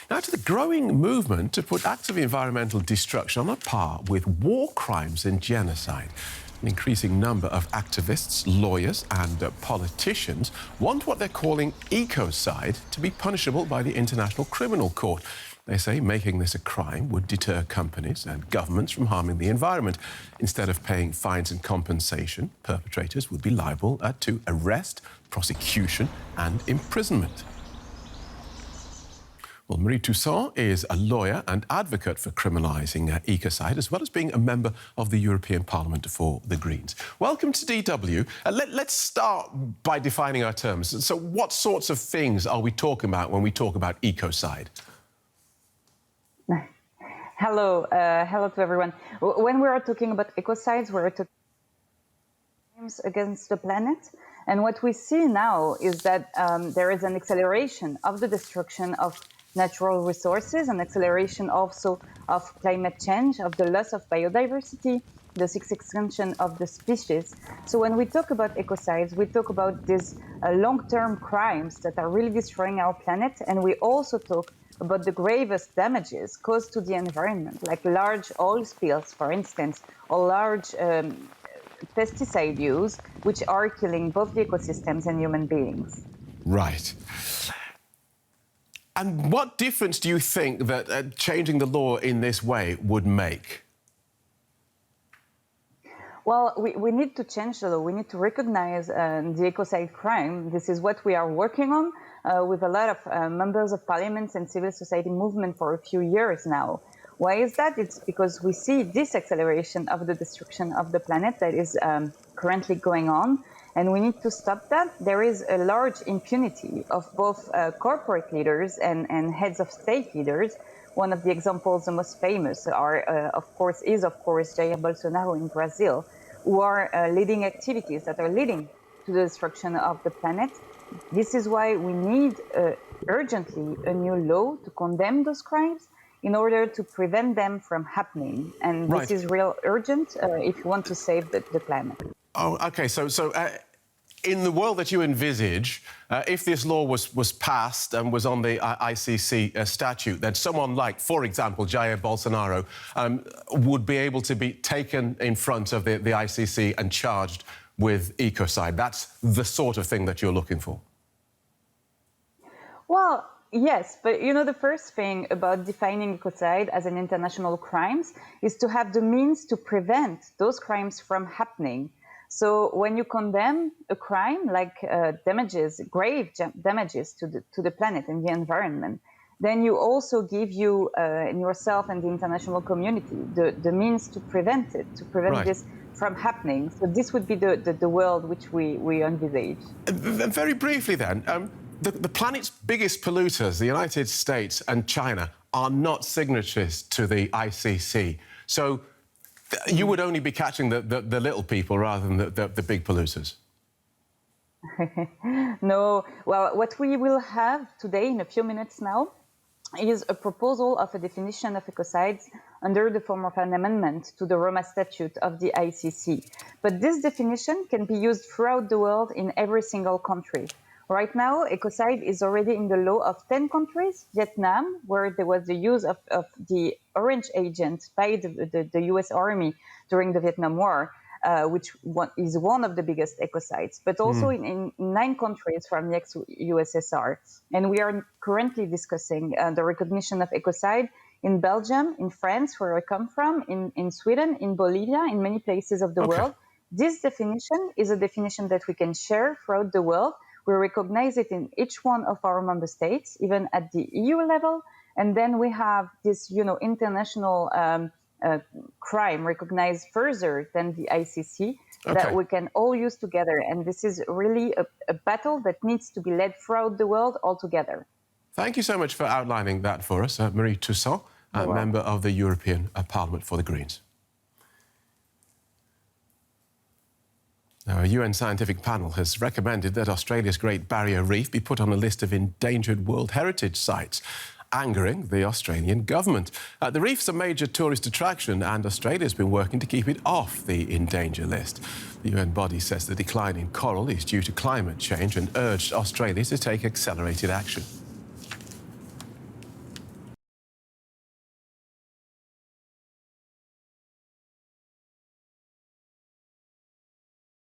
Now to the growing movement to put acts of environmental destruction on a par with war crimes and genocide. An increasing number of activists, lawyers and politicians want what they're calling ecocide to be punishable by the International Criminal Court. They say making this a crime would deter companies and governments from harming the environment. Instead of paying fines and compensation, perpetrators would be liable to arrest, prosecution and imprisonment. Well, Marie Toussaint is a lawyer and advocate for criminalising ecocide, as well as being a member of the European Parliament for the Greens. Welcome to DW. Let's start by defining our terms. So what sorts of things are we talking about when we talk about ecocide? Hello to everyone. When we are talking about ecocides, we're talking crimes against the planet. And what we see now is that there is an acceleration of the destruction of natural resources, an acceleration also of climate change, of the loss of biodiversity, the extinction of the species. So when we talk about ecocides, we talk about these long-term crimes that are really destroying our planet, and we also talk about the gravest damages caused to the environment, like large oil spills, for instance, or large pesticide use, which are killing both the ecosystems and human beings. Right. And what difference do you think that changing the law in this way would make? Well, we need to change the law. We need to recognize the ecocide crime. This is what we are working on with a lot of members of parliament and civil society movement for a few years now. Why is that? It's because we see this acceleration of the destruction of the planet that is currently going on, and we need to stop that. There is a large impunity of both corporate leaders and heads of state leaders. One of the examples, the most famous, is of course Jair Bolsonaro in Brazil, who are leading activities that are leading to the destruction of the planet. This is why we need urgently a new law to condemn those crimes in order to prevent them from happening. And this is real urgent if you want to save the planet. Oh, OK. So in the world that you envisage, if this law was passed and was on the ICC statute, then someone like, for example, Jair Bolsonaro would be able to be taken in front of the ICC and charged with ecocide. That's the sort of thing that you're looking for. Well, yes, but you know, the first thing about defining ecocide as an international crime is to have the means to prevent those crimes from happening. So when you condemn a crime like damages, grave damages to the planet and the environment, then you also give yourself and the international community the means to prevent it, to prevent this from happening. So this would be the world which we envisage. Very briefly then, the planet's biggest polluters, the United States and China, are not signatories to the ICC. So you would only be catching the little people rather than the big polluters. No. Well, what we will have today in a few minutes now is a proposal of a definition of ecocides under the form of an amendment to the Roma Statute of the ICC. But this definition can be used throughout the world in every single country. Right now, ecocide is already in the law of 10 countries. Vietnam, where there was the use of the orange agent by the US Army during the Vietnam War, which is one of the biggest ecocides, but also in 9 countries from the ex-USSR. And we are currently discussing the recognition of ecocide in Belgium, in France, where I come from, in Sweden, in Bolivia, in many places of the world. This definition is a definition that we can share throughout the world. We recognize it in each one of our member states, even at the EU level. And then we have this, international crime recognized further than the ICC that we can all use together. And this is really a battle that needs to be led throughout the world altogether. Thank you so much for outlining that for us, Marie Toussaint, member of the European Parliament for the Greens. Now, a UN scientific panel has recommended that Australia's Great Barrier Reef be put on a list of endangered World Heritage Sites, angering the Australian government. The reef's a major tourist attraction and Australia's been working to keep it off the endangered list. The UN body says the decline in coral is due to climate change and urged Australia to take accelerated action.